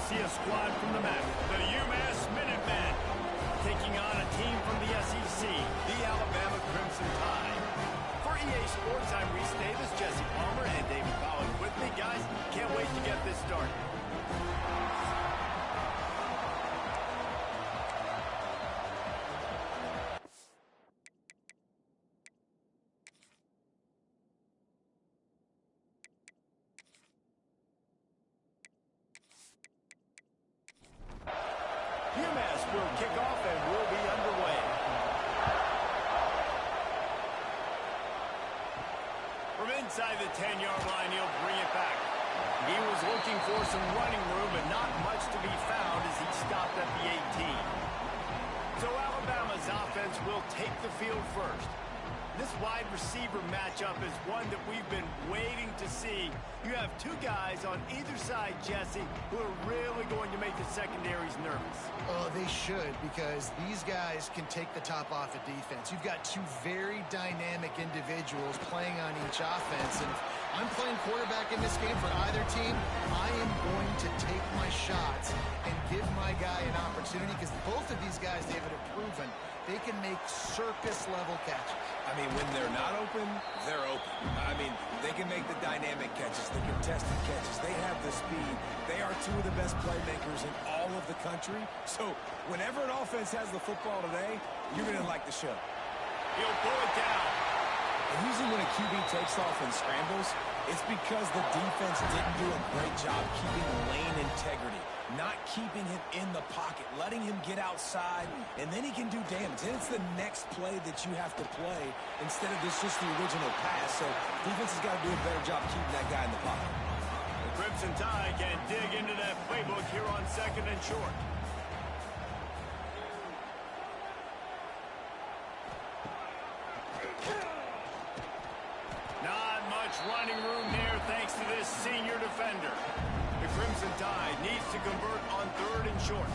see a squad from the MAC, the UMass Minutemen, taking on a team from the SEC, the Alabama Crimson Tide. For EA Sports, I'm Reese Davis, Jesse Palmer, and David Powell with me. Guys, can't wait to get this started. UMass will kick off and will be underway. From inside the 10-yard line, he'll bring it back. He was looking for some running room, but not much to be found as he stopped at the 18. So Alabama's offense will take the field first. This wide receiver matchup is one that we've been waiting to see. You have two guys on either side, Jesse, who are really going to make the secondaries nervous. Oh, they should, because these guys can take the top off of defense. You've got two very dynamic individuals playing on each offense, and if I'm playing quarterback in this game for either team, I am going to take my shots and give my guy an opportunity, because both of these guys, David, have proven they can make circus-level catches. I mean, when they're not open, they're open. I mean, they can make the dynamic catches, the contested catches. They have the speed. They are two of the best playmakers in all of the country. So whenever an offense has the football today, you're going to like the show. He'll pull it down. And usually when a QB takes off and scrambles, it's because the defense didn't do a great job keeping lane integrity, not keeping him in the pocket, letting him get outside, and then he can do damage. Then it's the next play that you have to play instead of just the original pass. So defense has got to do a better job keeping that guy in the pocket. The Crimson Tide can dig into that playbook here on 2nd and short. Not much running room there thanks to this senior defender. The Crimson Tide needs to convert on 3rd and short.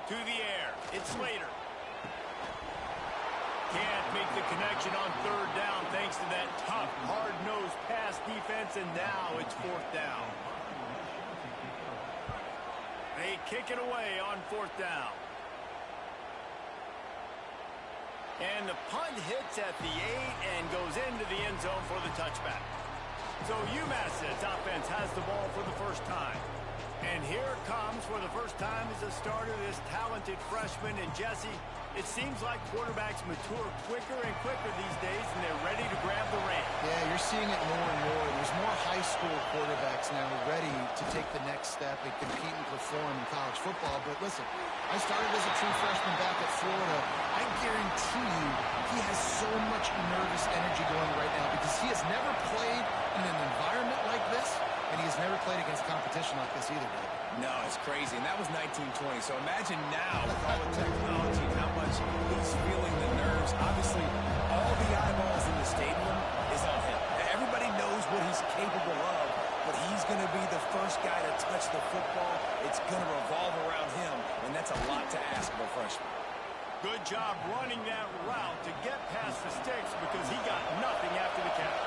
To the air. It's Slater. Can't make the connection on 3rd down thanks to that tough, hard-nosed pass defense, and now it's 4th down. They kick it away on 4th down. And the punt hits at the 8 and goes into the end zone for the touchback. So UMass's offense has the ball for the first time. And here comes for the first time as a starter this talented freshman. And Jesse, it seems like quarterbacks mature quicker and quicker these days, and they're ready to grab the reins. Yeah, you're seeing it more and more. There's more high school quarterbacks now ready to take the next step and compete and perform in college football. But listen, I started as a true freshman back at Florida. I guarantee you he has so much nervous energy going right now because he has never played in an environment like this, and he has never played against competition like this either, David. No, it's crazy, and that was 1920. So imagine now with all the technology and how much he's feeling the nerves. Obviously, all the eyeballs in the stadium is on him. Everybody knows what he's capable of, but he's going to be the first guy to touch the football. It's going to revolve around him, and that's a lot to ask of a freshman. Good job running that route to get past the sticks because he got nothing after the catch.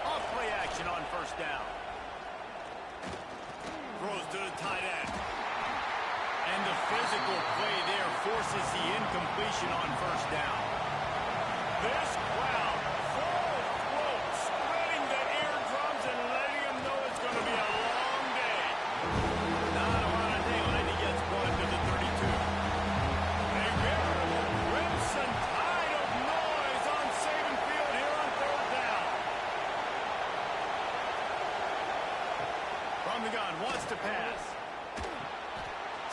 Off play action on 1st down. Throws to the tight end. And the physical play there forces the incompletion on 1st down. This crowd full throat, spreading the eardrums and letting them know it's going to be a long day. Not a lot of daylight. He gets one to the 32. A veritable Crimson Tide of noise on Saban Field here on 3rd down. From the gun, wants to pass.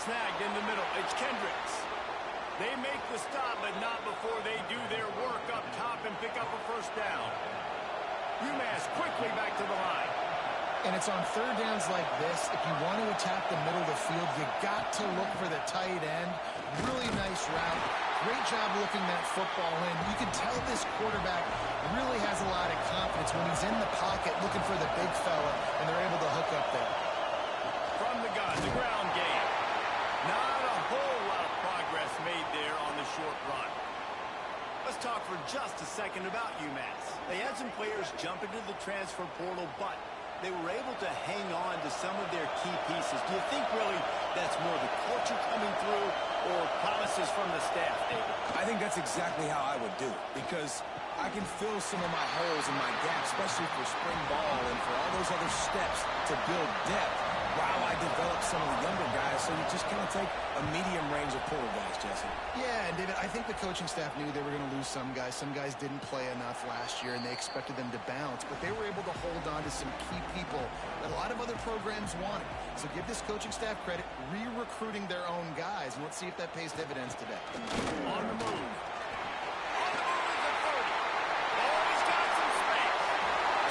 Snagged in the middle. It's Kendricks. They make the stop, but not before they do their work up top and pick up a 1st down. UMass quickly back to the line. And it's on 3rd downs like this. If you want to attack the middle of the field, you got to look for the tight end. Really nice route. Great job looking that football in. You can tell this quarterback really has a lot of confidence when he's in the pocket looking for the big fella, and they're able to hook up there. From the gun, the ground game. Not a whole lot of progress made there on the short run. Let's talk for just a second about UMass. They had some players jump into the transfer portal, but they were able to hang on to some of their key pieces. Do you think really that's more the culture coming through or promises from the staff, David? I think that's exactly how I would do it, because I can fill some of my holes and my gaps, especially for spring ball and for all those other steps to build depth while I develop some of the younger guys. So you just kind of take a medium range of portal guys, Jesse. Yeah, and David, I think the coaching staff knew they were going to lose some guys. Some guys didn't play enough last year, and they expected them to bounce. But they were able to hold on to some key people that a lot of other programs wanted. So give this coaching staff credit, re-recruiting their own guys. And let's see if that pays dividends today. On the move.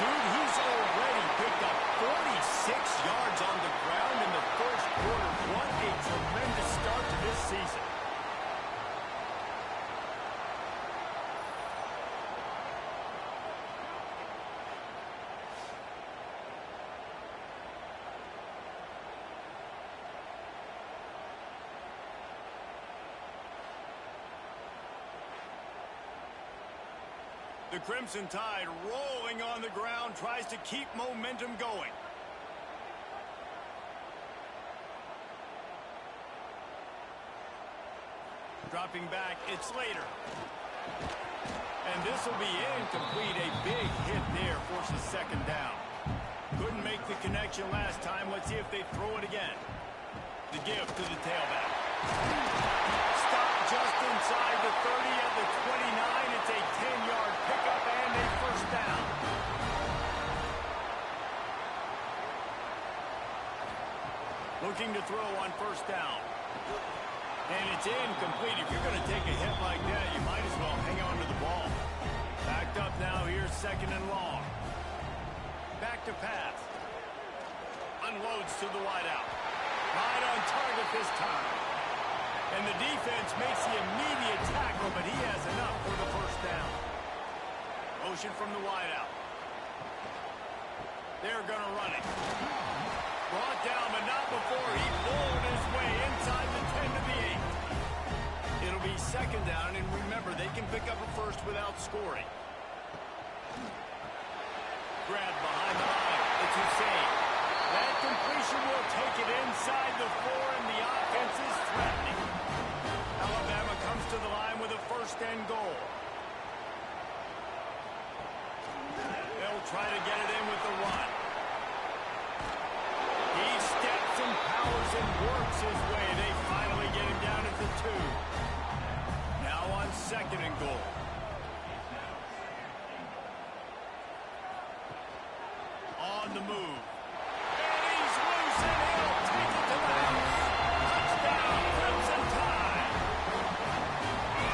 Dude, he's already picked up 46 yards on the ground in the first quarter. What a tremendous start to this season. The Crimson Tide rolling on the ground, tries to keep momentum going. Dropping back, it's Slater. And this will be incomplete. A big hit there forces second down. Couldn't make the connection last time. Let's see if they throw it again. The give to the tailback. Stop just inside the 30 at the 29. It's a 10-yard pickup and a first down. Looking to throw on first down. And it's incomplete. If you're going to take a hit like that, you might as well hang on to the ball. Backed up now. Here's second and long. Back to pass. Unloads to the wideout. Right on target this time. And the defense makes the immediate tackle, but he has enough for the first down. Motion from the wideout. They're going to run it. Brought down, but not before he pulled his way inside the 10 to the 8. It'll be second down, and remember, they can pick up a first without scoring. Grab behind the line. It's Hussein. That completion will take it inside the 4, and the offense is threatening. Alabama comes to the line with a first and goal. They'll try to get it in with the run. He steps and powers and works his way. They finally get him down at the 2. Now on second and goal. On the move. And he's loose, and he'll take it to the house. Touchdown, Crimson Tide.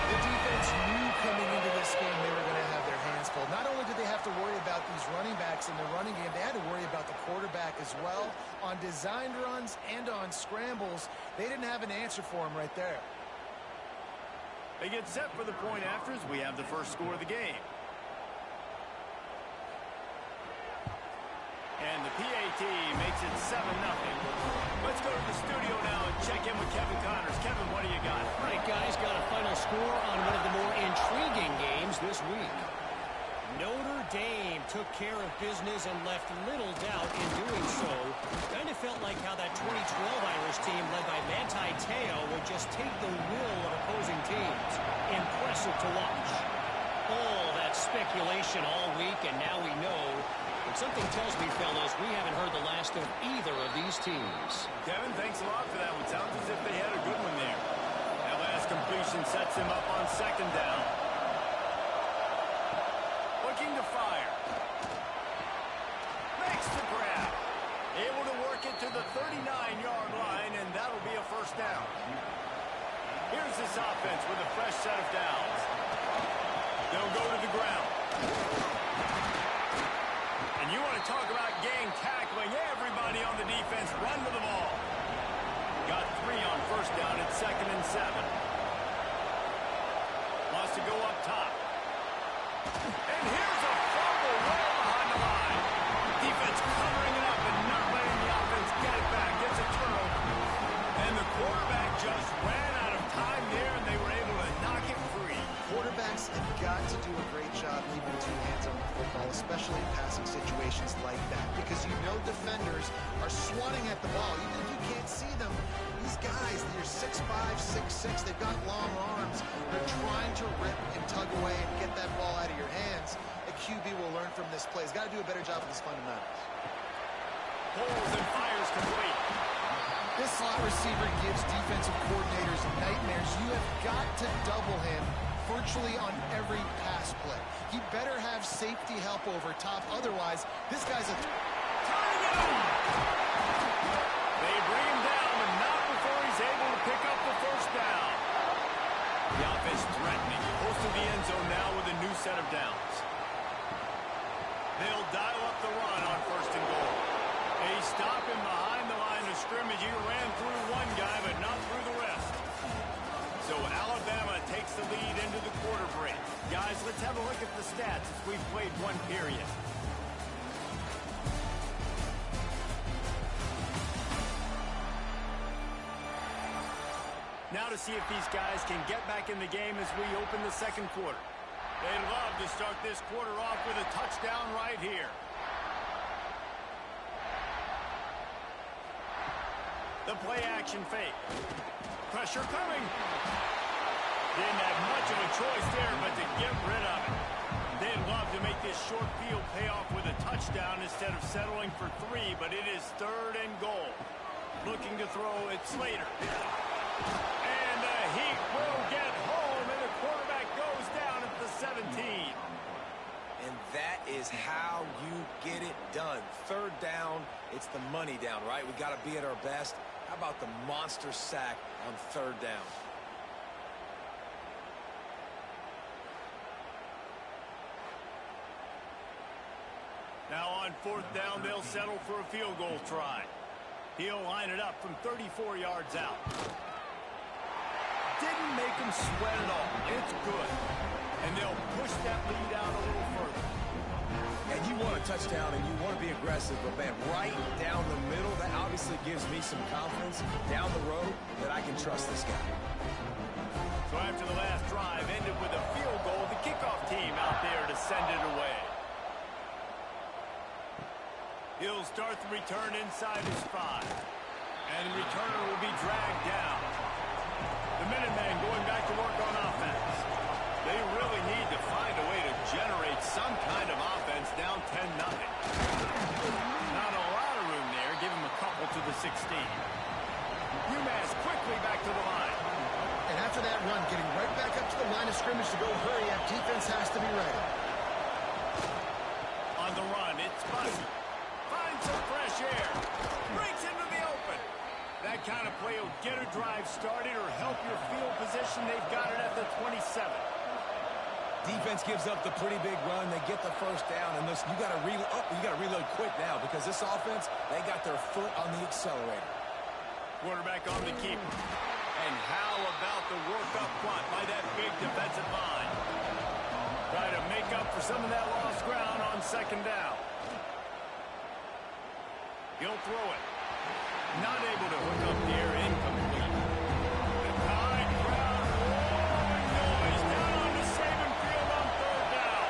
The defense knew coming into this game they were going to have their hands full. Not only did they have to worry about these running backs in the running game, they had to worry about the quarterback as well. On designed runs and on scrambles, they didn't have an answer for him right there. They get set for the point afters. We have the first score of the game. And the PAT makes it 7-0. Let's go to the studio now and check in with Kevin Connors. Kevin, what do you got? All right, guys, got a final score on one of the more intriguing games this week. Notre Dame took care of business and left little doubt in doing so. Kind of felt like how that 2012 Irish team led by Manti Te'o would just take the will of opposing teams. Impressive to watch. All that speculation all week, and now we know. But something tells me, fellas, we haven't heard the last of either of these teams. Kevin, thanks a lot for that one. Sounds as if they had a good one there. That last completion sets them up on second down. Looking to fire. Makes the grab. Able to work it to the 39-yard line, and that'll be a first down. Here's this offense with a fresh set of downs. They'll go to the ground. And you want to talk about gang tackling. Everybody on the defense run to the ball. Got 3 on first down at second and 7. Wants to go up top. And here's a fumble well behind the line. Defense covering it up and not letting the offense get it back. Gets a turnover. And the quarterback just ran out of time there, and they were able to knock it free. Quarterbacks, if situations like that because you know defenders are swatting at the ball. Even if you can't see them, these guys, they're 6'5", 6'6", they've got long arms. They're trying to rip and tug away and get that ball out of your hands. A QB will learn from this play. He's got to do a better job with his fundamentals. Pulls and fires complete. This slot receiver gives defensive coordinators nightmares. You have got to double him virtually on every pass play. He better have safety help over top. Otherwise, this guy's a... They bring him down, but not before he's able to pick up the first down. The offense threatening. Close to the end zone now with a new set of downs. They'll dial up the run on first and goal. They stop him behind the line of scrimmage. He ran through one guy, but not through the rest. So Alabama takes the lead into the quarter break. Guys, let's have a look at the stats as we've played one period. Now to see if these guys can get back in the game as we open the second quarter. They'd love to start this quarter off with a touchdown right here. The play action fake. Pressure coming. Didn't have much of a choice there, but to get rid of it. They'd love to make this short field pay off with a touchdown instead of settling for 3, but it is 3rd and goal. Looking to throw it Slater. And the Heat will get home, and the quarterback goes down at the 17. And that is how you get it done. 3rd down, it's the money down, right? We got to be at our best. How about the monster sack on 3rd down? Now on 4th down, they'll settle for a field goal try. He'll line it up from 34 yards out. Didn't make him sweat at all. It's good. And they'll push that lead out a little further. And you want a touchdown and you want to be aggressive, but man, right down the middle, that obviously gives me some confidence down the road that I can trust this guy. So after the last drive ended with a field goal, the kickoff team out there to send it away. He'll start the return inside his 5. And the returner will be dragged down. The Minutemen going back to work on offense. They really need to find a way to generate some kind of offense down 10-0. Not a lot of room there. Give him a couple to the 16. UMass quickly back to the line. And after that run, getting right back up to the line of scrimmage to go hurry up, defense has to be ready. On the run, it's Bussey. Finds some fresh air. Breaks into the open. That kind of play will get a drive started or help your field position. They've got it at the 27. Defense gives up the pretty big run. They get the first down, and listen, you got to reload quick now because this offense, they got their foot on the accelerator. Quarterback on the keeper. And how about the work up front by that big defensive line? Try to make up for some of that lost ground on 2nd down. He'll throw it. Not able to hook up there, incomplete. The Tide crowd roaring noise down on the Saban field on 3rd down.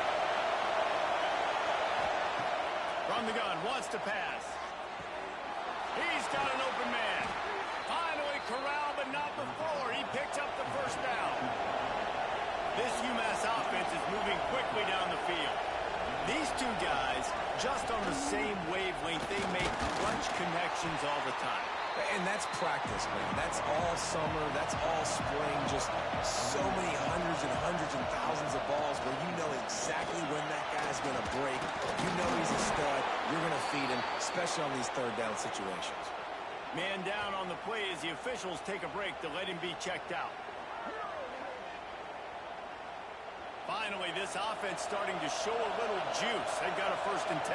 From the gun, wants to pass. He's got an open man. Finally corralled, but not before. He picks up the first down. This UMass offense is moving quickly down the field. These two guys, just on the same wavelength, they make clutch connections all the time. And that's practice, man. That's all summer. That's all spring. Just so many hundreds and thousands of balls where you know exactly when that guy's going to break. You know he's a stud. You're going to feed him, especially on these 3rd down situations. Man down on the play as the officials take a break to let him be checked out. Finally, this offense starting to show a little juice. They've got a 1st and 10.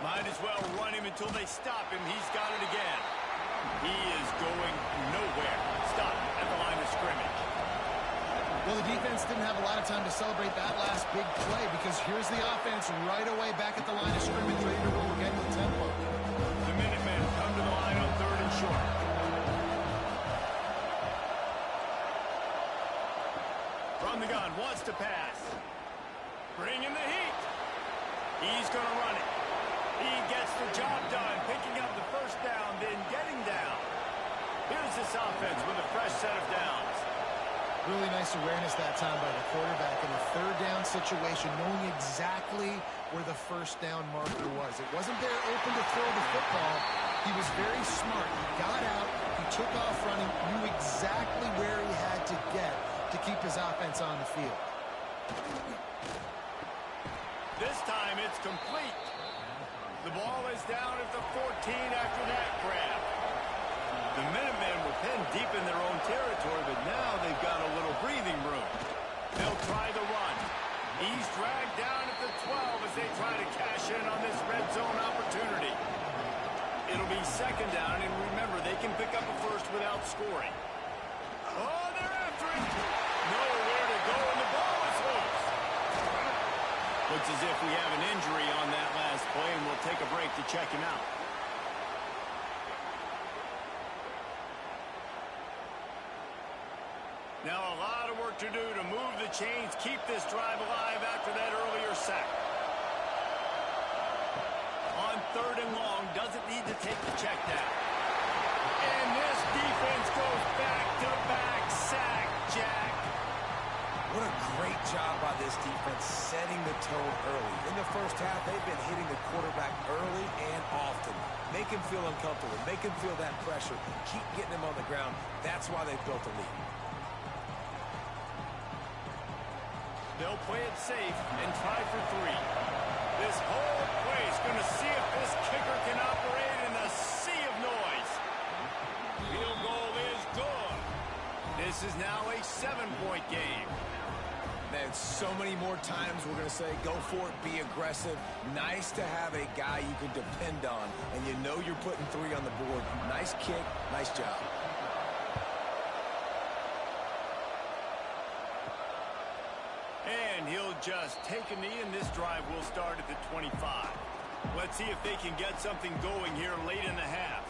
Might as well run him until they stop him. He's got it again. He is going nowhere. Stop at the line of scrimmage. Well, the defense didn't have a lot of time to celebrate that last big play because here's the offense right away back at the line of scrimmage, ready to roll again with tempo. The Minutemen come to the line on 3rd and short. From the gun, wants to pass. Bring in the heat. He's going to run it. He gets the job done, picking up the first down, then getting down. Here's this offense with a fresh set of downs. Really nice awareness that time by the quarterback in a third down situation, knowing exactly where the first down marker was. It wasn't there open to throw the football. He was very smart. He got out, he took off running, knew exactly where he had to get to keep his offense on the field. This time it's complete. The ball is down at the 14 after that grab. The Minutemen were pinned deep in their own territory, but now they've got a little breathing room. They'll try the run. He's dragged down at the 12 as they try to cash in on this red zone opportunity. It'll be second down, and remember, they can pick up a first without scoring. Oh, they're after it. Nowhere to go, and the ball is loose. Looks as if we have an injury on that last play, and we'll take a break to check him out. Now a lot of work to do to move the chains, keep this drive alive after that earlier sack. On third and long, doesn't need to take the check down. And this defense goes back-to-back sack, Jack. What a great job by this defense setting the tone early. In the first half, they've been hitting the quarterback early and often. Make him feel uncomfortable. Make him feel that pressure. Keep getting him on the ground. That's why they've built a lead. They'll play it safe and try for three. This whole place going to see if this kicker can operate in a sea of noise. Field goal is good. This is now a 7-point game. Man, so many more times we're going to say, go for it, be aggressive. Nice to have a guy you can depend on, and you know you're putting three on the board. Nice kick, nice job. And he'll just take a knee, and this drive will start at the 25. Let's see if they can get something going here late in the half.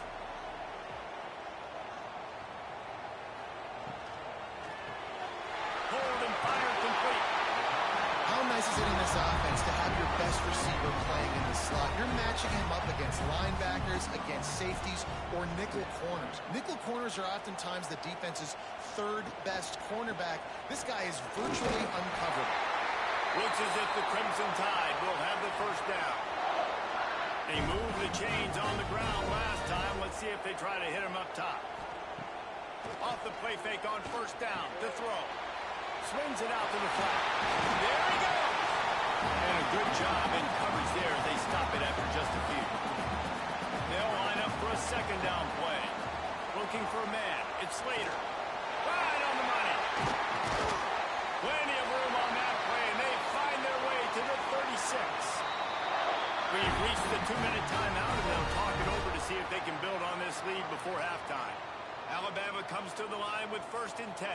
Hold and fire complete. How nice is it in this offense to have your best receiver playing in the slot? You're matching him up against linebackers, against safeties, or nickel corners. Nickel corners are oftentimes the defense's third best cornerback. This guy is virtually uncovered. Looks as if the Crimson Tide will have the first down. They moved the chains on the ground last time. Let's see if they try to hit him up top. Off the play fake on first down. To throw. Swings it out to the flat. There he goes. And a good job in coverage there as they stop it after just a few. They'll line up for a second down play. Looking for a man. It's Slater. Right on the money. Plenty of room on that play, and they find their way to the 36. We've reached the 2-minute timeout, and they'll talk it over to see if they can build on this lead before halftime. Alabama comes to the line with 1st and 10.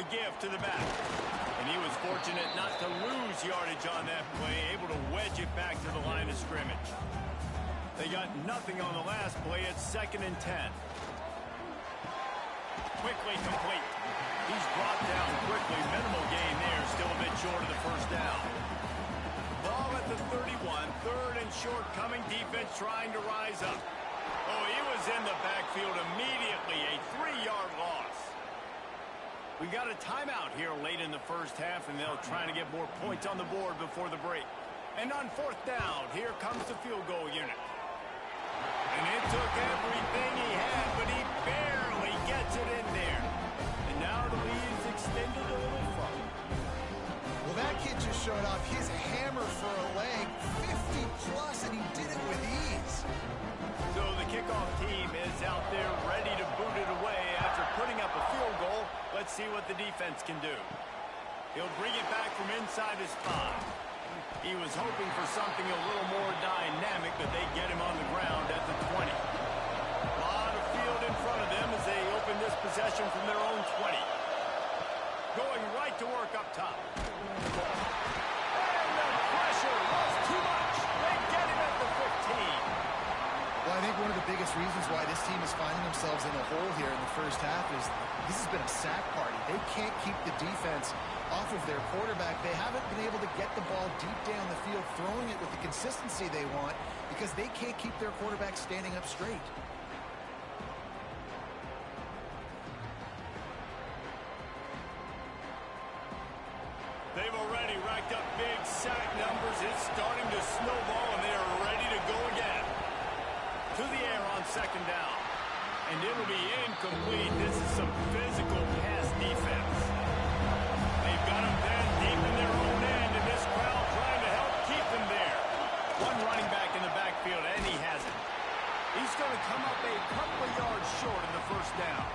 The give to the back. And he was fortunate not to lose yardage on that play, able to wedge it back to the line of scrimmage. They got nothing on the last play. It's 2nd and 10. Quickly complete. He's brought down quickly. Minimal gain there. Still a bit short of the first down. Ball at the 31. 3rd and short coming. Defense trying to rise up. Oh, he was in the backfield immediately. A 3-yard loss. We've got a timeout here late in the first half, and they'll try to get more points on the board before the break. And on 4th down, here comes the field goal unit. And it took everything he had, but he barely gets it in there. And now the lead is extended a little further. Well, that kid just showed off his hammer for a leg, 50-plus, and he did it with ease. So the kickoff team is out there ready to boot it away after putting up a field goal. Let's see what the defense can do. He'll bring it back from inside his 5. He was hoping for something a little more dynamic, but they get him on the ground at the 20. A lot of field in front of them as they open this possession from their own 20. Going right to work up top. And the pressure was too much. They get him at the 15. Well, I think one of the biggest reasons why this team is finding themselves in a hole here in the first half is this has been a sack party. They can't keep the defense off of their quarterback. They haven't been able to get the ball deep down the field, throwing it with the consistency they want because they can't keep their quarterback standing up straight. They've already racked up big sack numbers. It's starting to snowball, and they are ready to go again. To the air on second down. And it'll be incomplete. This is some physical pass defense. They've got them then deep in their own end, and this crowd trying to help keep them there. One running back in the backfield, and he has it. He's going to come up a couple of yards short in the first down.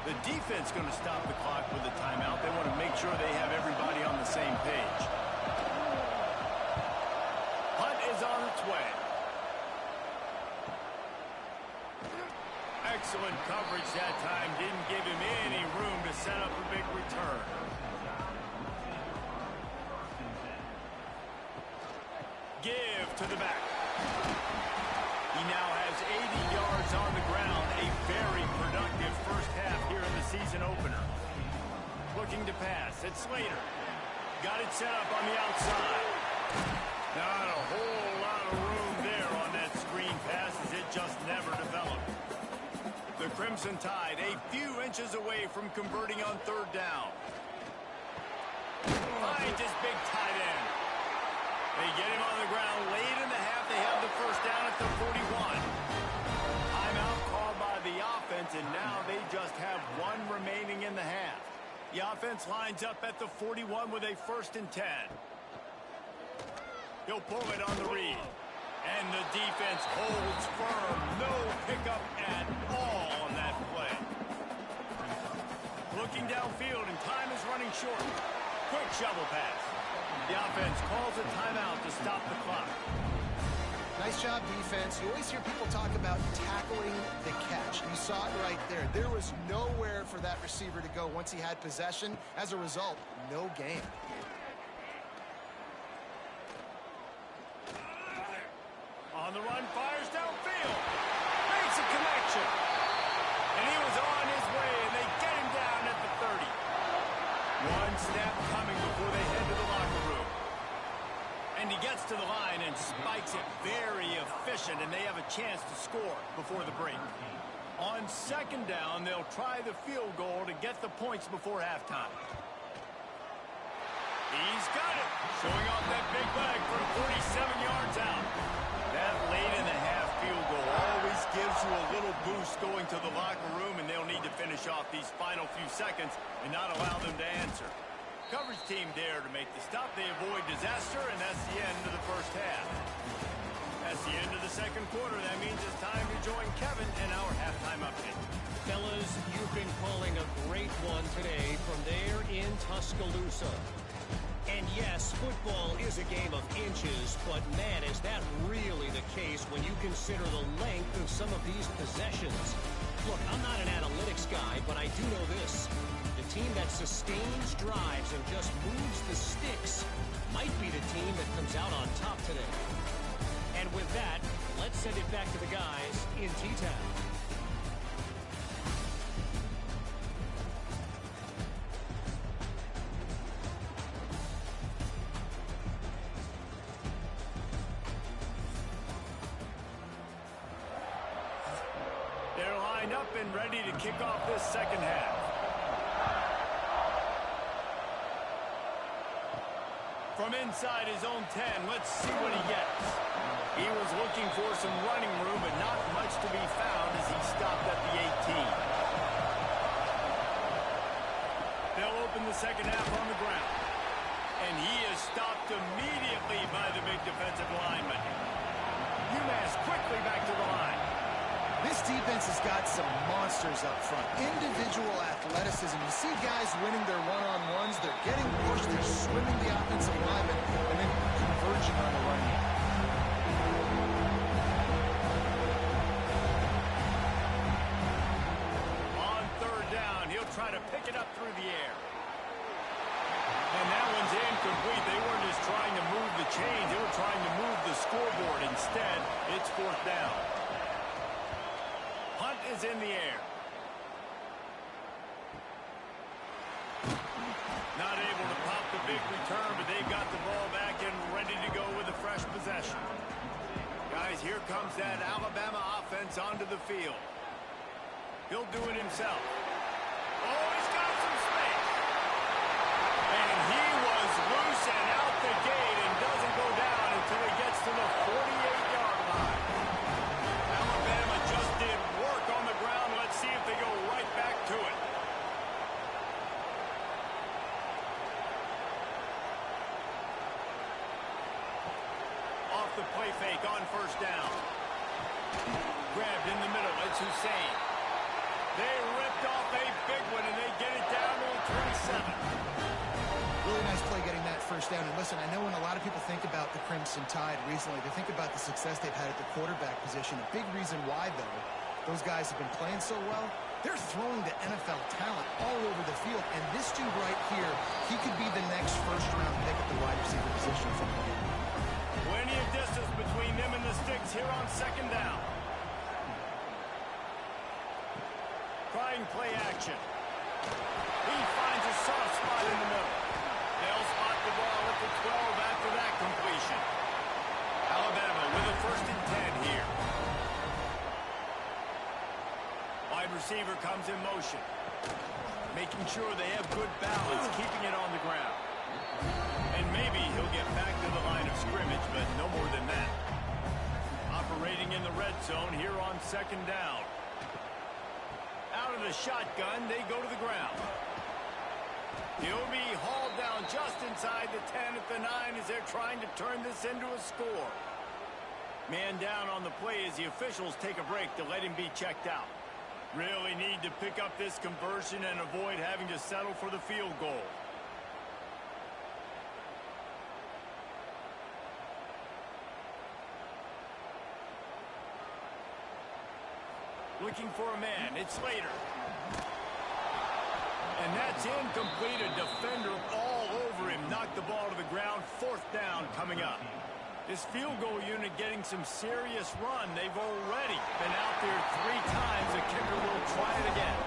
The defense going to stop the clock with a timeout. They want to make sure they have everybody on the same page. Punt is on its way. Excellent coverage that time. Didn't give him any room to set up a big return. Give to the back. He now has 80 yards on the ground. A very productive first half here in the season opener. Looking to pass. It's Slater. Got it set up on the outside. Not a whole lot of room there on that screen pass as it just never developed. The Crimson Tide a few inches away from converting on third down. Finds his big tight end. They get him on the ground late in the half. They have the first down at the 41. Timeout called by the offense, and now they just have one remaining in the half. The offense lines up at the 41 with a 1st and 10. He'll pull it on the read. And the defense holds firm. No pickup at all on that play. Looking downfield, and time is running short. Quick shovel pass. The offense calls a timeout to stop the clock. Nice job, defense. You always hear people talk about tackling the catch. You saw it right there. There was nowhere for that receiver to go once he had possession. As a result, no gain. On the run, fires downfield. Makes a connection. And he was on his way, and they get him down at the 30. One snap coming before they head to the locker room. And he gets to the line and spikes it very efficient, and they have a chance to score before the break. On second down, they'll try the field goal to get the points before halftime. He's got it. Showing off that big leg from 47 yards out. That late in the half field goal always gives you a little boost going to the locker room, and they'll need to finish off these final few seconds and not allow them to answer. Coverage team there to make the stop. They avoid disaster, and that's the end of the first half. That's the end of the second quarter. That means it's time to join Kevin and our halftime update. Fellas, you've been calling a great one today from there in Tuscaloosa. And yes, football is a game of inches, but man, is that really the case when you consider the length of some of these possessions. Look, I'm not an analytics guy, but I do know this. The team that sustains drives and just moves the sticks might be the team that comes out on top today. And with that, let's send it back to the guys in T-Town. They're lined up and ready to kick off this second half. From inside his own 10, let's see what he gets. He was looking for some running room, but not much to be found as he stopped at the 18. They'll open the second half on the ground. And he is stopped immediately by the big defensive lineman. UMass quickly back to the line. This defense has got some monsters up front. Individual athleticism. You see guys winning their one-on-ones. They're getting pushed. They're swimming the offensive lineman and then converging on the run. On third down, he'll try to pick it up through the air. And that one's incomplete. They weren't just trying to move the chains. They were trying to move the scoreboard. Instead, it's fourth down. Punt is in the air. Not able to pop the big return, but they've got the ball back and ready to go with a fresh possession. Guys, here comes that Alabama offense onto the field. He'll do it himself. Oh, he's got some space. And he was loose and out the gate and doesn't go down until he gets to the 48-yard line. Alabama just did work on the ground. Let's see if they go right back to it. Off the play fake on first down. Grabbed in the middle. It's Hussein. They ripped off a big one, and they get it down to the 27. Really nice play getting that first down. And listen, I know when a lot of people think about the Crimson Tide recently, they think about the success they've had at the quarterback position. A big reason why, though, those guys have been playing so well, they're throwing the NFL talent all over the field. And this dude right here, he could be the next first-round pick at the wide receiver position for them. Plenty of distance between them and the sticks here on second down. Trying play action. He finds a soft spot in the middle. They'll spot the ball at the 12 after that completion. Alabama with a 1st and 10 here. Wide receiver comes in motion. Making sure they have good balance, keeping it on the ground. And maybe he'll get back to the line of scrimmage, but no more than that. Operating in the red zone here on second down. Out of the shotgun, they go to the ground. He'll be hauled down just inside the 10 at the 9 as they're trying to turn this into a score. Man down on the play as the officials take a break to let him be checked out. Really need to pick up this conversion and avoid having to settle for the field goal. Looking for a man. It's Slater. And that's incomplete. A defender all over him. Knocked the ball to the ground. 4th down coming up. This field goal unit getting some serious run. They've already been out there 3 times. The kicker will try it again.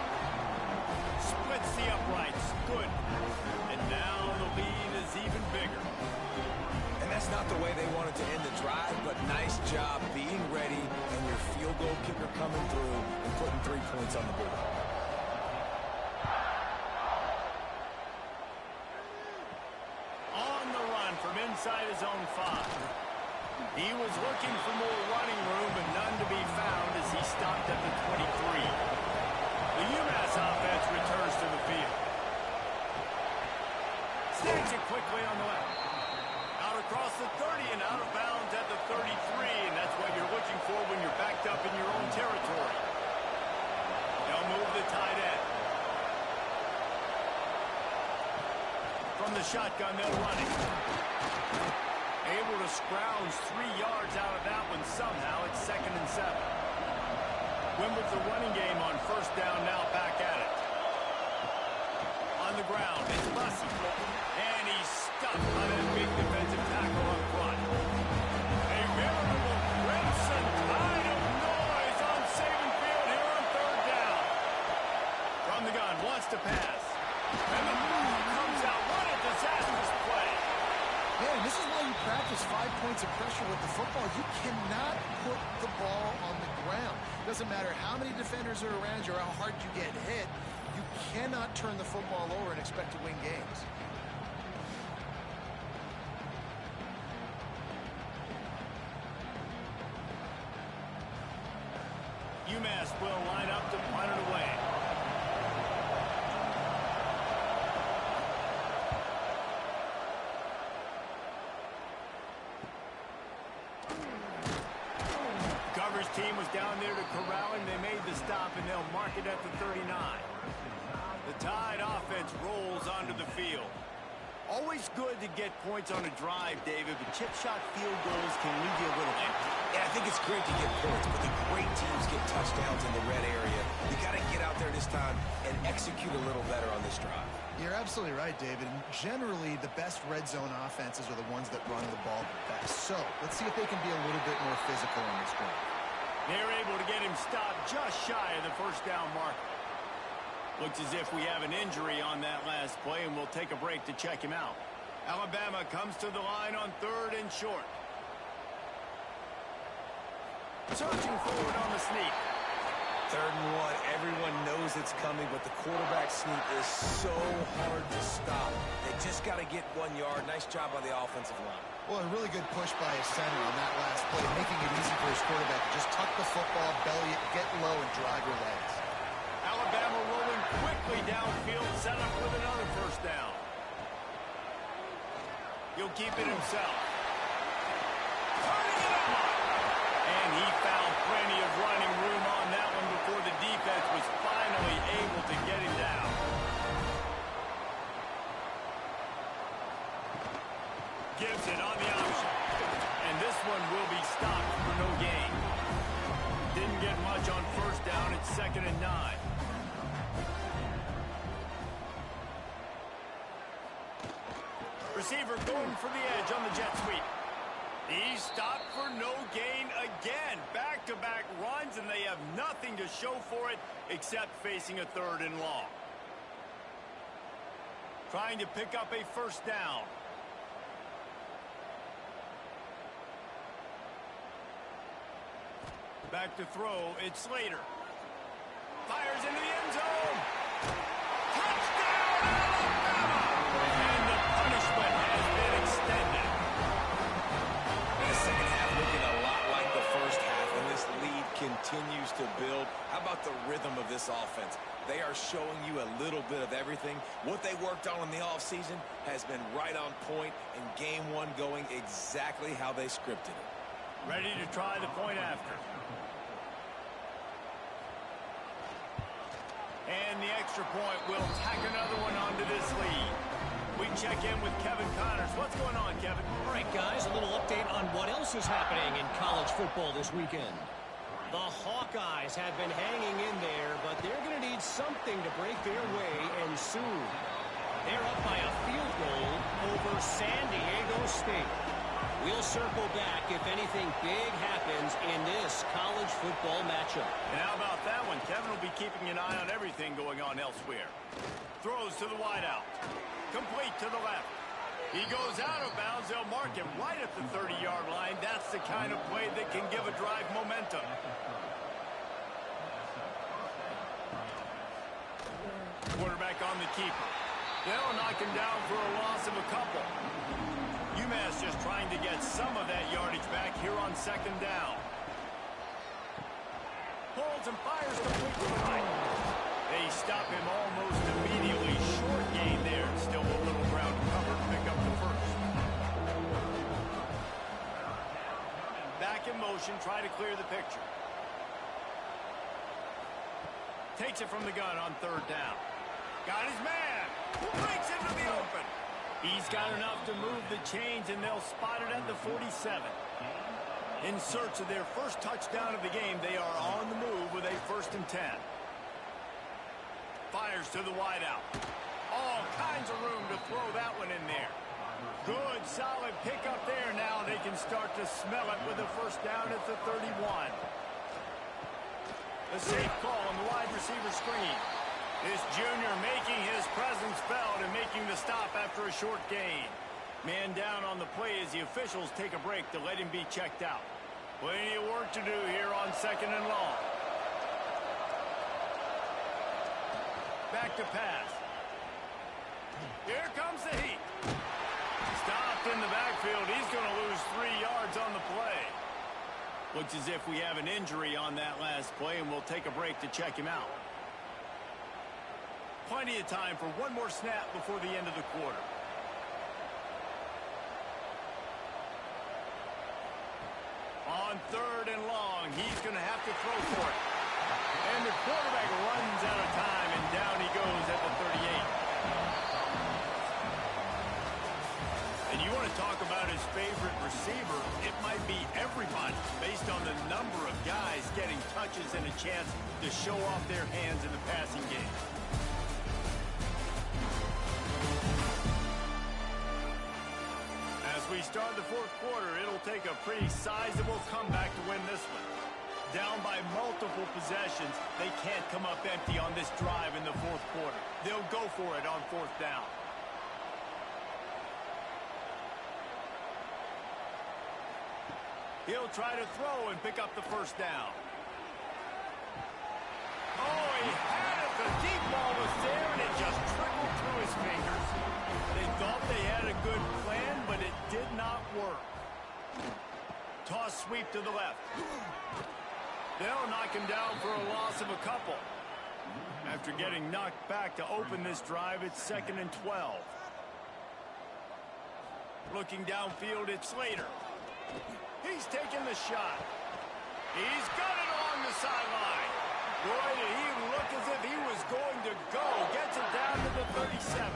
Splits the uprights. Good. And now the lead is even bigger. And that's not the way they wanted to end the drive, but nice job being ready and your field goal kicker coming through and putting 3 points on the board. On the run from inside his own 5. He was looking for more running room, but none to be found as he stopped at the 23. The UMass offense returns to the field. Snags it quickly on the left. Out across the 30 and out of bounds at the 33, and that's what you're looking for when you're backed up in your own territory. They'll move the tight end. From the shotgun, they'll run it. Able to scrounge 3 yards out of that one somehow. It's 2nd and 7. Win with the running game on first down, now back at it. On the ground, it's Bussey. And he's stuck by that big defensive tackle up front. A veritable crimson tide of noise on Saban Field here on 3rd down. From the gun, wants to pass. And the ball comes out. What a disastrous play. Man, this is why you practice 5 points of pressure with the football. You cannot put the ball on the ground. Doesn't matter how many defenders are around you or how hard you get hit. You cannot turn the football over and expect to win games. UMass will line up to punt it away. Coverage team was down there to corral him. They made the stop, and they'll mark it at the 39. The Tide offense rolls onto the field. Always good to get points on a drive, David, but chip shot field goals can leave you a little empty. Yeah, I think it's great to get points, but the great teams get touchdowns in the red area. You got to get out there this time and execute a little better on this drive. You're absolutely right, David. And generally, the best red zone offenses are the ones that run the ball the best. So let's see if they can be a little bit more physical in this drive. They're able to get him stopped just shy of the first down mark. Looks as if we have an injury on that last play, and we'll take a break to check him out. Alabama comes to the line on 3rd and short. Charging forward on the sneak. 3rd and 1. Everyone knows it's coming, but the quarterback sneak is so hard to stop. They just got to get 1 yard. Nice job by the offensive line. Well, a really good push by his center on that last play, making it easy for his quarterback to just tuck the football, belly it, get low, and drive your legs. Alabama rolling quickly downfield, set up with another first down. He'll keep it himself. Turning it on. And he found plenty of running room on that one before the defense was finally able to get him down. Gives it on the option. And this one will be stopped for no gain. Didn't get much on first down. It's 2nd and 9. Receiver going for the edge on the jet sweep. He's stopped for no gain again. Back-to-back runs, and they have nothing to show for it except facing a 3rd and long. Trying to pick up a first down. Back to throw. It's Slater. Fires into the end zone. Touchdown, Alabama! And the punishment has been extended. The second half looking a lot like the first half, and this lead continues to build. How about the rhythm of this offense? They are showing you a little bit of everything. What they worked on in the offseason has been right on point, and game 1 going exactly how they scripted it. Ready to try the point after. And the extra point will tack another one onto this lead. We check in with Kevin Connors. What's going on, Kevin? All right, guys, a little update on what else is happening in college football this weekend. The Hawkeyes have been hanging in there, but they're going to need something to break their way, and soon. They're up by a field goal over San Diego State. We'll circle back if anything big happens in this college football matchup. And how about that one? Kevin will be keeping an eye on everything going on elsewhere. Throws to the wideout. Complete to the left. He goes out of bounds. They'll mark him right at the 30-yard line. That's the kind of play that can give a drive momentum. Quarterback on the keeper. They'll knock him down for a loss of a couple. UMass just trying to get some of that yardage back here on 2nd down. Holds and fires complete to the right. They stop him almost immediately. Short gain there. Still a little ground to cover to pick up the first. Back in motion. Try to clear the picture. Takes it from the gun on 3rd down. Got his man. Breaks into the open. He's got enough to move the chains, and they'll spot it at the 47. In search of their first touchdown of the game, they are on the move with a 1st and 10. Fires to the wideout. All kinds of room to throw that one in there. Good, solid pickup there. Now they can start to smell it with a first down at the 31. A safe call on the wide receiver screen. This junior making his presence felt and making the stop after a short gain. Man down on the play as the officials take a break to let him be checked out. Plenty of work to do here on 2nd and long. Back to pass. Here comes the heat. Stopped in the backfield. He's going to lose 3 yards on the play. Looks as if we have an injury on that last play, and we'll take a break to check him out. Plenty of time for one more snap before the end of the quarter. On 3rd and long, he's going to have to throw for it. And the quarterback runs out of time, and down he goes at the 38. And you want to talk about his favorite receiver, it might be everybody, based on the number of guys getting touches and a chance to show off their hands in the passing game. quarter, it'll take a pretty sizable comeback to win this one. Down by multiple possessions, they can't come up empty on this drive in the fourth quarter. They'll go for it on fourth down. He'll try to throw and pick up the first down. Oh, he had it. The deep ball was there, and it just trickled through his fingers. They thought they had a good plan, but it did not work. Toss sweep to the left. They'll knock him down for a loss of a couple. After getting knocked back to open this drive, it's 2nd and 12. Looking downfield, it's Slater. He's taking the shot. He's got it along the sideline. Boy, did he look as if he was going to go. Gets it down to the 37.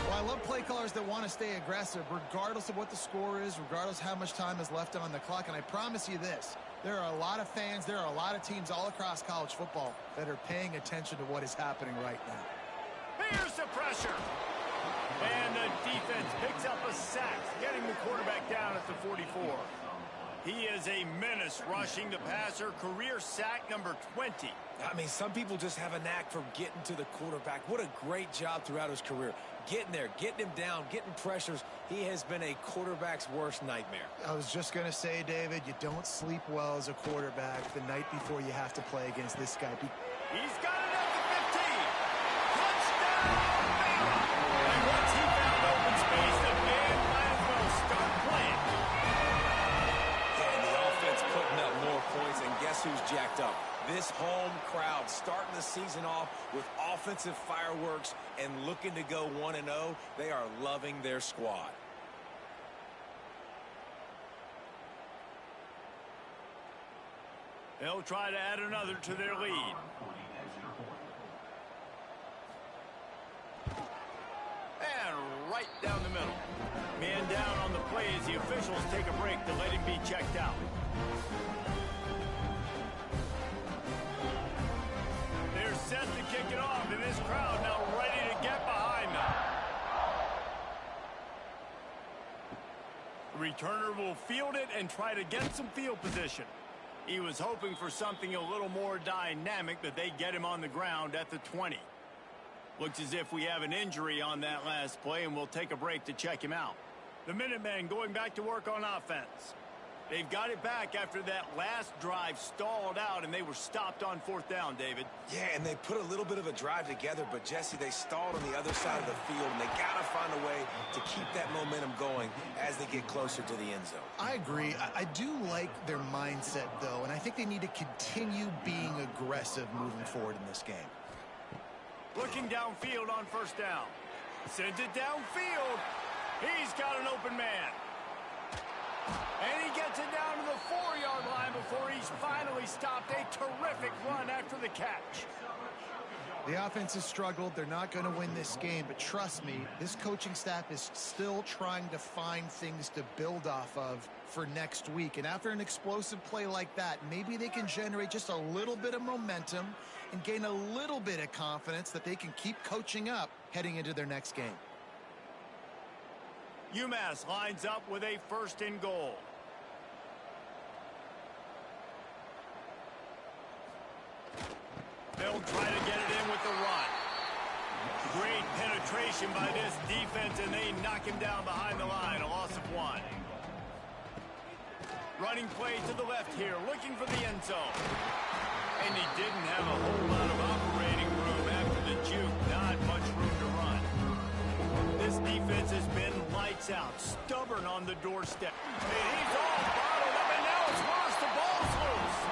Well, I love play callers that want to stay aggressive, regardless of what the score is, regardless how much time is left on the clock. And I promise you this, there are a lot of fans, there are a lot of teams all across college football that are paying attention to what is happening right now. Here's the pressure. And the defense picks up a sack, getting the quarterback down at the 44. He is a menace rushing the passer, career sack number 20. I mean, some people just have a knack for getting to the quarterback. What a great job throughout his career. Getting there, getting him down, getting pressures. He has been a quarterback's worst nightmare. I was just going to say, David, you don't sleep well as a quarterback the night before you have to play against this guy. He's got it at the 15. Touchdown! And once he found open space, the man might as well start playing. Yeah, and the offense putting up more points, and guess who's jacked up? This home crowd starting the season off with offensive fireworks and looking to go 1-0. They are loving their squad. They'll try to add another to their lead. And right down the middle. Man down on the play as the officials take a break to let him be checked out. They're set to kick it off, and this crowd now ready to get behind them. The returner will field it and try to get some field position. He was hoping for something a little more dynamic, but they get him on the ground at the 20. Looks as if we have an injury on that last play, and we'll take a break to check him out. The Minutemen going back to work on offense. They've got it back after that last drive stalled out, and they were stopped on fourth down, David. Yeah, and they put a little bit of a drive together, but, Jesse, they stalled on the other side of the field, and they got to find a way to keep that momentum going as they get closer to the end zone. I agree. I do like their mindset, though, and I think they need to continue being aggressive moving forward in this game. Looking downfield on first down. Sends it downfield. He's got an open man. And he gets it down to the 4-yard line before he's finally stopped. A terrific run after the catch. The offense has struggled. They're not going to win this game, but trust me, this coaching staff is still trying to find things to build off of for next week. And after an explosive play like that, maybe they can generate just a little bit of momentum and gain a little bit of confidence that they can keep coaching up heading into their next game. UMass lines up with a 1st and goal. They'll try to get it in with the run. Great penetration by this defense, and they knock him down behind the line, a loss of 1. Running play to the left here, looking for the end zone. And he didn't have a whole lot of operating room after the juke. Not much room to run. This defense has been lights out, stubborn on the doorstep. And he's all bottled up, and now it's worse. The ball's loose.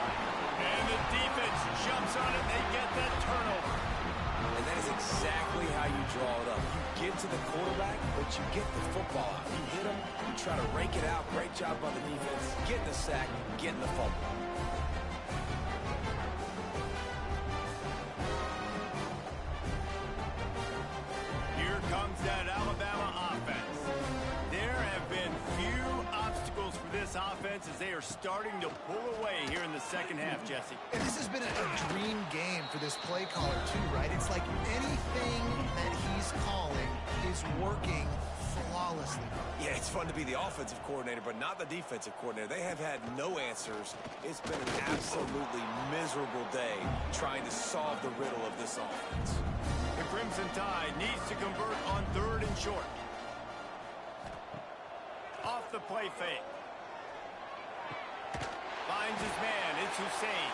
And the defense jumps on it, and they get that turnover. And that is exactly how you draw it up. You get to the quarterback, but you get the football out. You hit him, you try to rake it out. Great job by the defense. Getting the sack, getting the fumble. Here comes that Alabama offense. There have been few obstacles for this offense as they are starting to pull away here in the second half, Jesse. And this has been a dream game for this play caller, too, right? It's like anything that he's calling is working flawlessly. Yeah, it's fun to be the offensive coordinator, but not the defensive coordinator. They have had no answers. It's been an absolutely miserable day trying to solve the riddle of this offense. The Crimson Tide needs to convert on 3rd and short. Off the play fake. Finds his man. It's Hussein.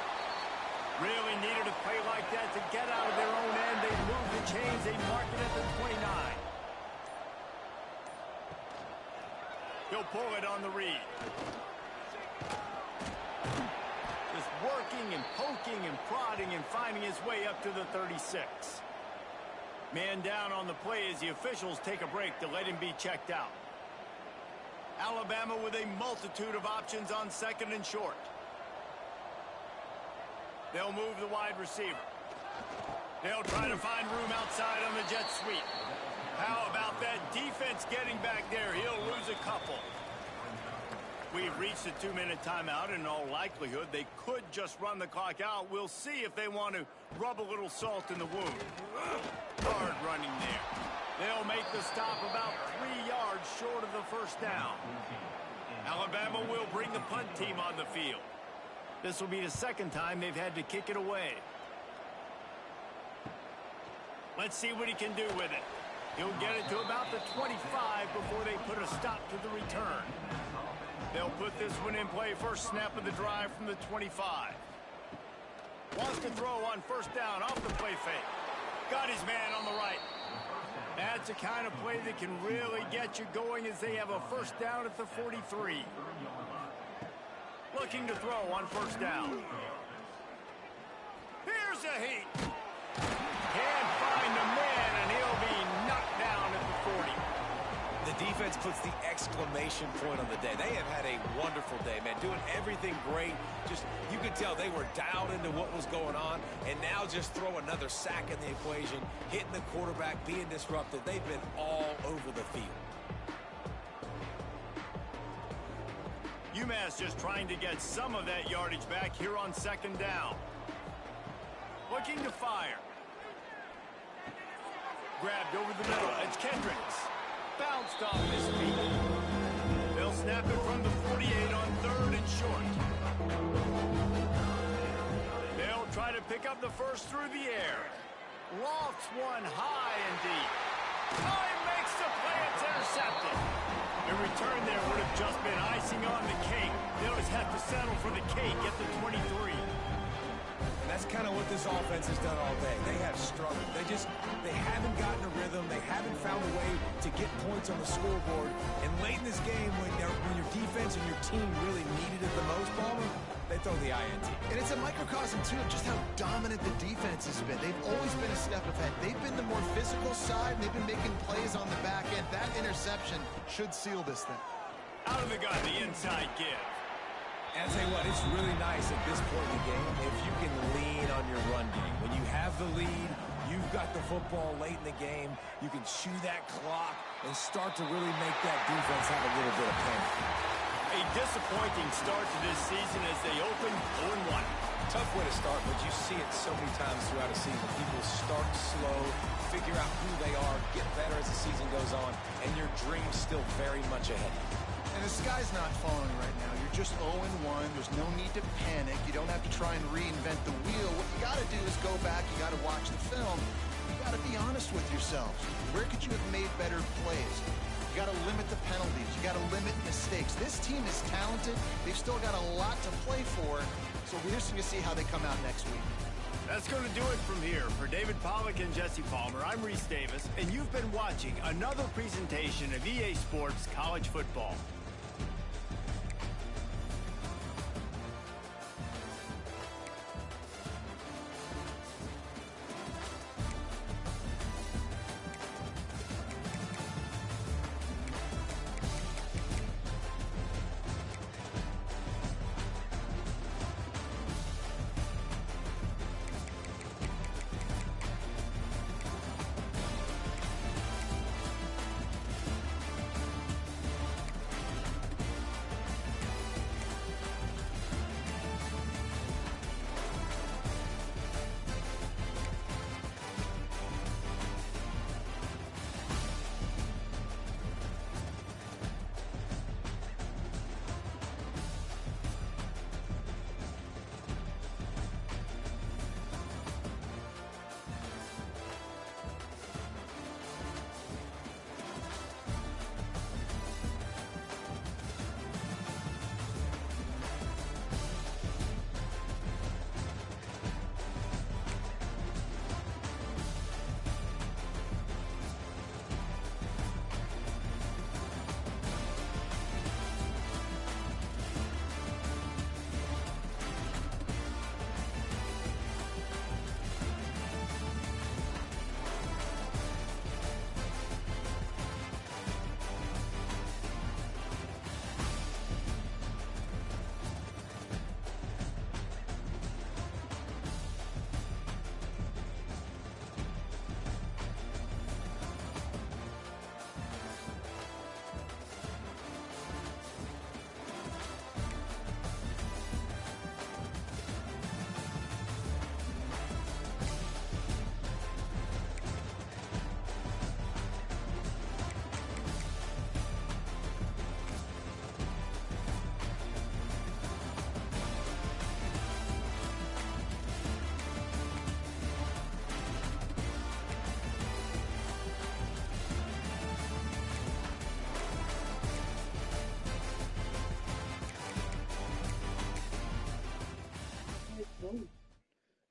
Really needed a play like that to get out of their own end. They move the chains. They mark it at the 29. He'll pull it on the read. Just working and poking and prodding and finding his way up to the 36. Man down on the play as the officials take a break to let him be checked out. Alabama with a multitude of options on 2nd and short. They'll move the wide receiver. They'll try to find room outside on the jet sweep. How about that defense getting back there? He'll lose a couple. We've reached a 2-minute timeout, and in all likelihood, they could just run the clock out. We'll see if they want to rub a little salt in the wound. Hard running there. They'll make the stop about 3 yards short of the first down. Alabama will bring the punt team on the field. This will be the 2nd time they've had to kick it away. Let's see what he can do with it. He'll get it to about the 25 before they put a stop to the return. They'll put this one in play. First snap of the drive from the 25. Wants to throw on 1st down off the play fake. Got his man on the right. That's a kind of play that can really get you going as they have a 1st down at the 43. Looking to throw on 1st down. Here's a heat. Can't find the man, and he'll be knocked down at the 40. The defense puts the exclamation point on the day. They have had a wonderful day, man, doing everything great. Just, you could tell they were dialed into what was going on, and now just throw another sack in the equation, hitting the quarterback, being disrupted. They've been all over the field. UMass just trying to get some of that yardage back here on 2nd down. Looking to fire. Grabbed over the middle. It's Kendricks. Bounced off his feet. They'll snap it from the 48 on 3rd and short. They'll try to pick up the first through the air. Lofts one high and deep. Time makes the play. It's intercepted. The return there would have just been icing on the cake. They'll just have to settle for the cake at the 23. And that's kind of what this offense has done all day. They have struggled. They haven't gotten a rhythm. They haven't found a way to get points on the scoreboard. And late in this game, when your defense and your team really needed it the most, Palmer, they throw the INT. And it's a microcosm, too, of just how dominant the defense has been. They've always been a step ahead. They've been the more physical side, and they've been making plays on the back end. That interception should seal this thing. Out of the gun, the inside give. And I'll tell you what, it's really nice at this point in the game if you can lean on your run game. When you have the lead, you've got the football late in the game, you can chew that clock and start to really make that defense have a little bit of panic. A disappointing start to this season as they open 0-1. Tough way to start, but you see it so many times throughout a season. People start slow, figure out who they are, get better as the season goes on, and your dream's still very much ahead. And the sky's not falling right now. You're just 0-1. There's no need to panic. You don't have to try and reinvent the wheel. What you got to do is go back. You got to watch the film. You got to be honest with yourselves. Where could you have made better plays? You got to limit the penalties. You got to limit mistakes. This team is talented. They've still got a lot to play for. So we're just going to see how they come out next week. That's going to do it from here. For David Pollack and Jesse Palmer, I'm Reese Davis, and you've been watching another presentation of EA Sports College Football.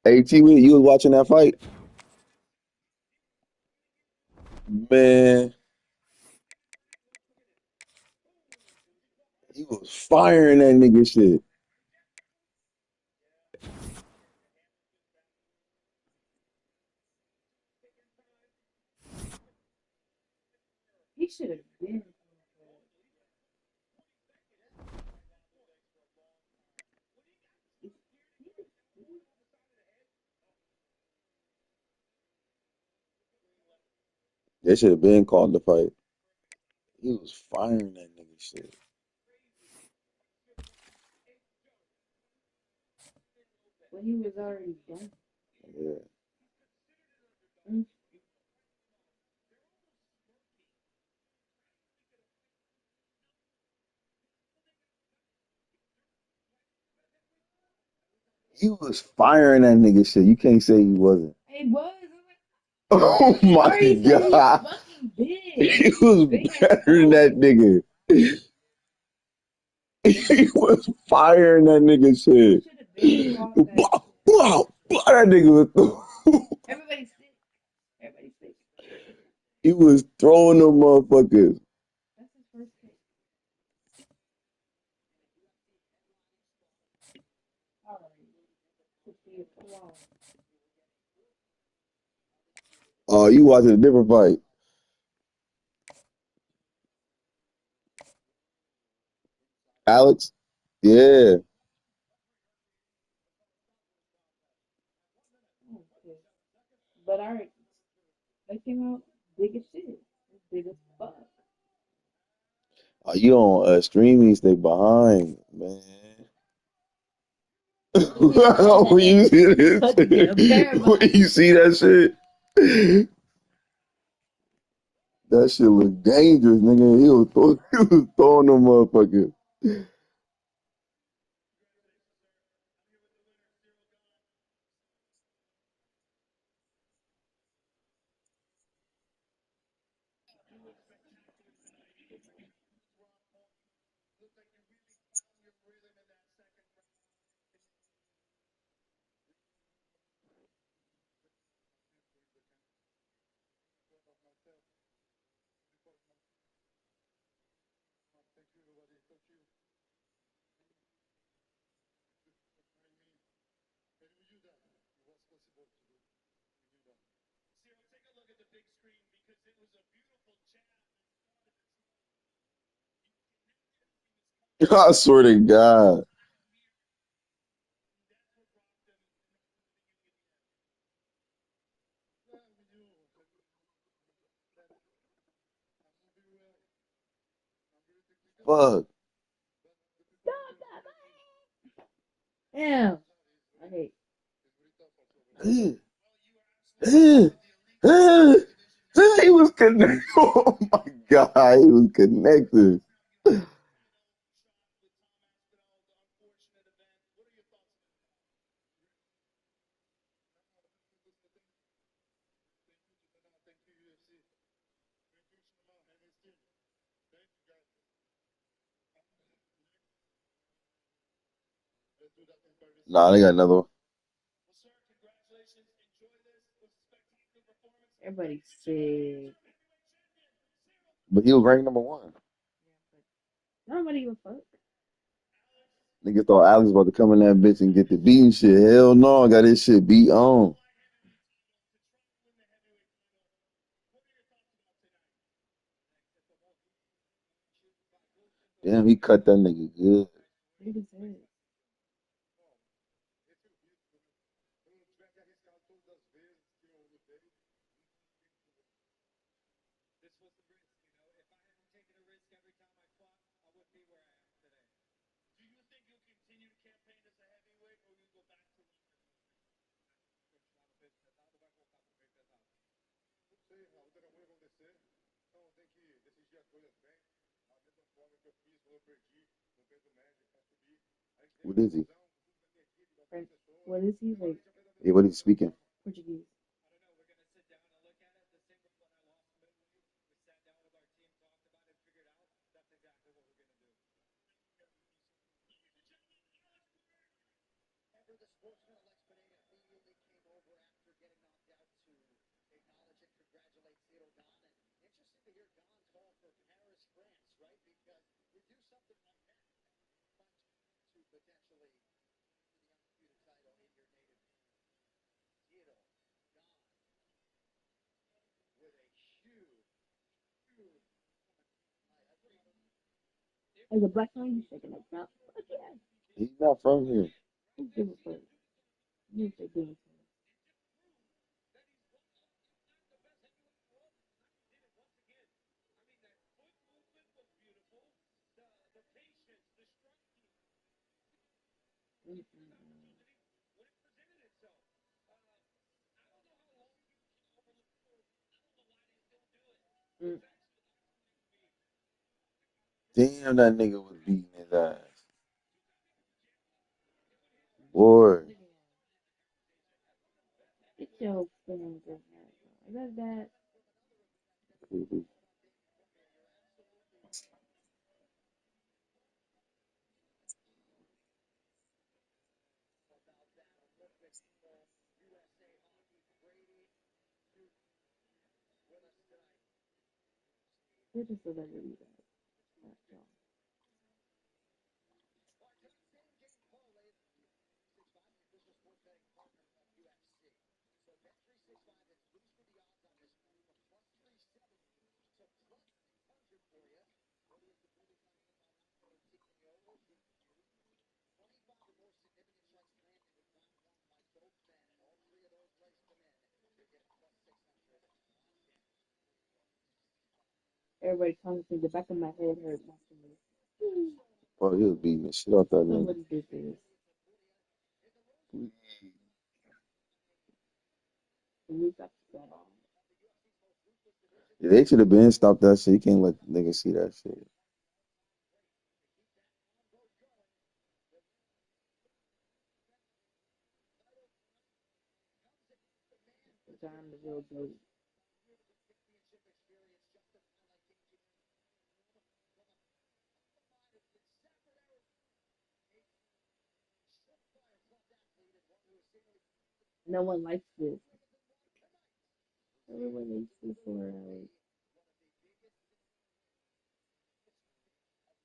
Hey, T, you was watching that fight? Man, he was firing that nigga shit. They should have been called the fight. He was firing that nigga shit. Yeah. He was firing that nigga shit. You can't say he wasn't. Oh my God. He was better than that nigga. He was firing that nigga shit. Wow, wow, wow, that nigga was he was throwing them motherfuckers. Oh, you watching a different fight. Alex? Yeah. Oh, you on streaming, stay behind, man. When you see this, when you see that shit, that shit look dangerous, nigga. He was throwing them motherfuckers. I swear to God. Fuck. He was connected. Oh my God, he was connected. Nah, they got another one. But he was ranked number one. Niggas thought Alex about to come in that bitch and get the beating shit. Hell no, I got this shit beat on. Damn, he cut that nigga good. What is he? Hey, what is he speaking? As a black man, you shaking that up. Fuck yeah. He's not from here. Who give a fuck? You say give a fuck. Mm. Damn, that nigga was beating his ass. Boy. Get your feelings in there. Is that? We're just celebrities. That's all. Everybody comes to the back of my head hurt watching this. Oh, he was beating the shit out that nigga. Somebody did this. Yeah, they should have been stopped that shit. You can't let niggas see that shit. John the real dude. No one likes this. Everyone likes this for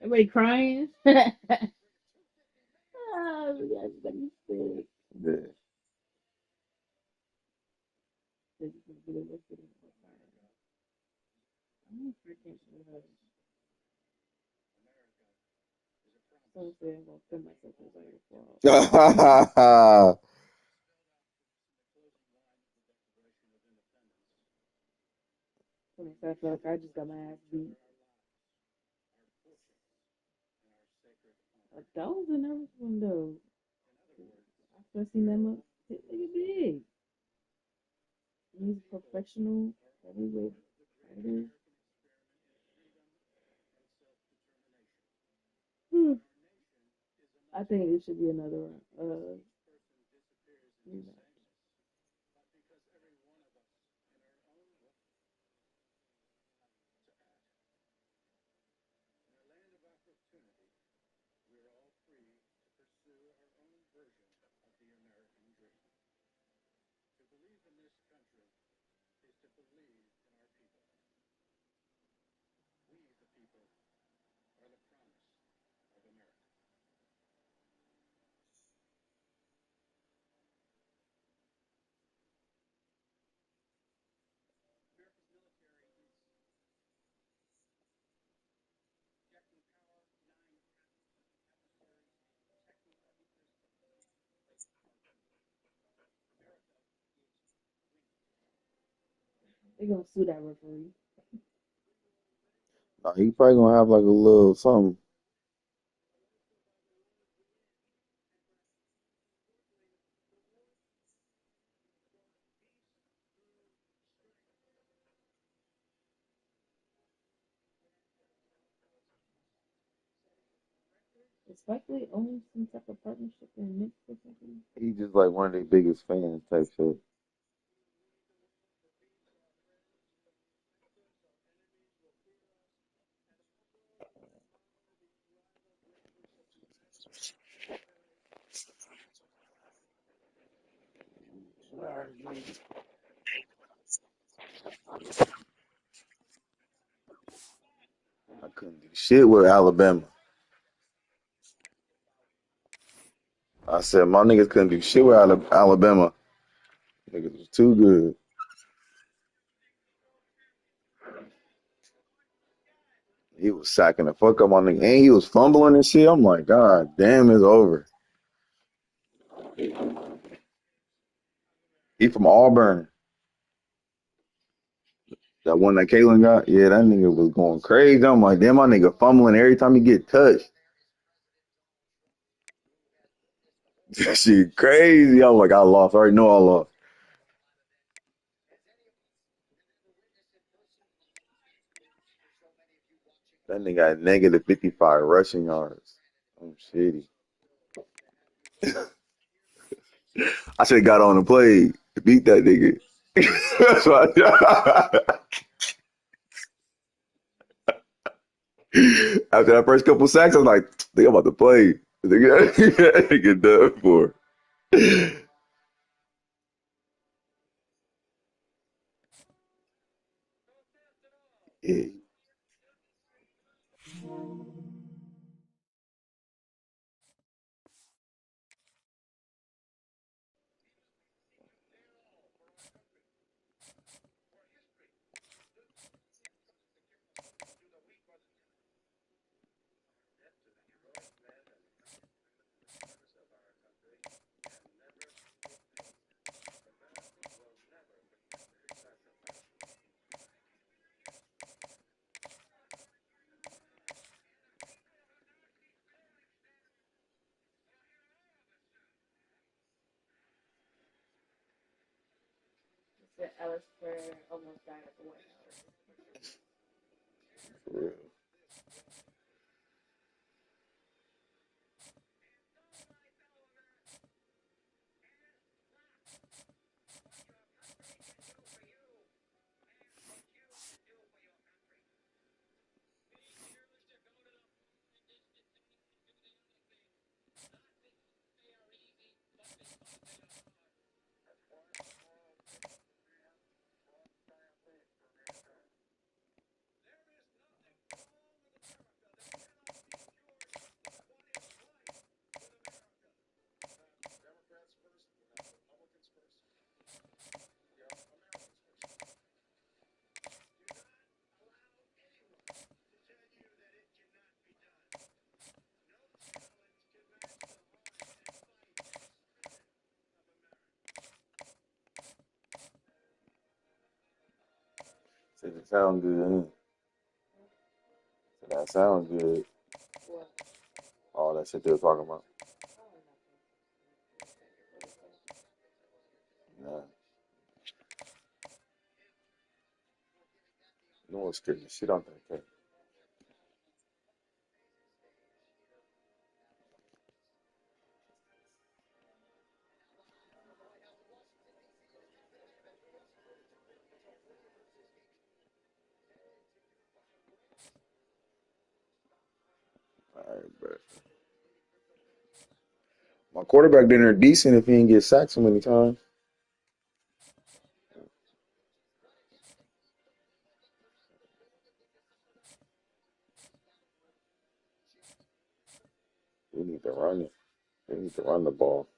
everybody crying. Oh, everybody's sick. Yeah. This is gonna be the I'm freaking Someone said I'm gonna send myself as your fault. I feel like I just got my ass beat. That was a nervous one though. I've seen them up. Nigga big. He's a professional heavyweight fighter. I think it should be another rematch. They're gonna sue that referee. Nah, he probably gonna have like a little something. Is Spike Lee owns some type of partnership in Knicks or something? He's just like one of their biggest fans type shit. couldn't do shit with Alabama. I said my niggas couldn't do shit with Alabama. Niggas was too good. He was sacking the fuck up on nigga, and he was fumbling and shit. I'm like, God damn, it's over. He from Auburn. That one that Kalen got, yeah, that nigga was going crazy. I'm like, damn, my nigga fumbling every time he get touched. That shit crazy. I'm like, I lost. I already know I lost. That nigga got negative 55 rushing yards. I'm shitty. I should have got on the play to beat that nigga. That's why. After that first couple sacks, I was like, I think I'm about to play. That nigga done for. Yeah. For real. Said it sound good. Said that sound good. All that shit they were talking about. Nah. No one's scared the shit out that thing. All right, but my quarterback dinner decent if he didn't get sacked so many times. We need to run it. We need to run the ball.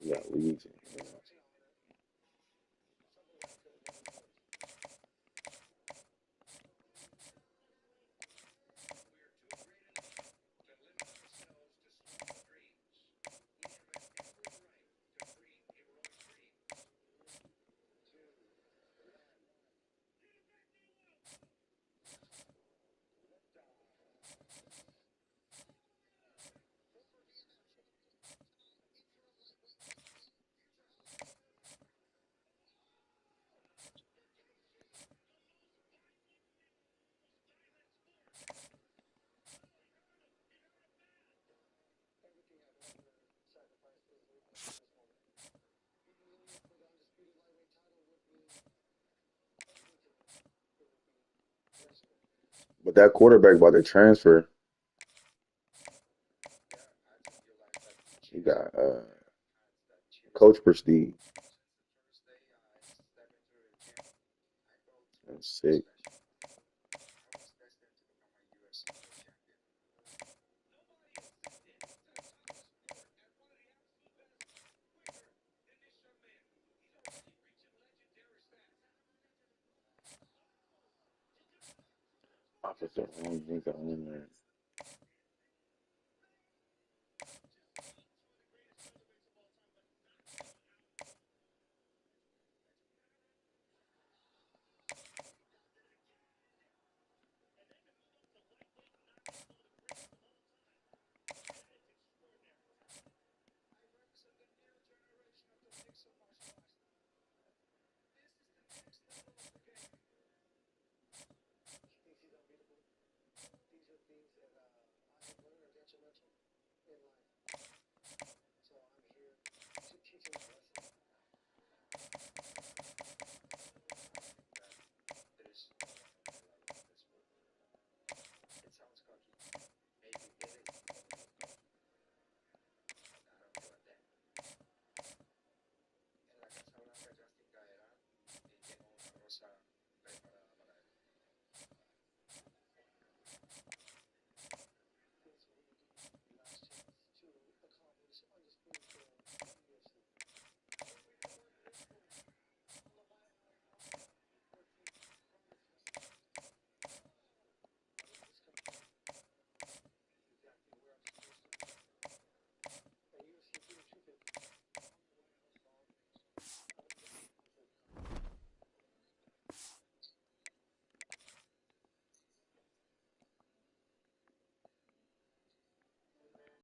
Yeah, we need to. But that quarterback about to transfer. He got Coach Prestige. That's sick. I put the wrong thing on there.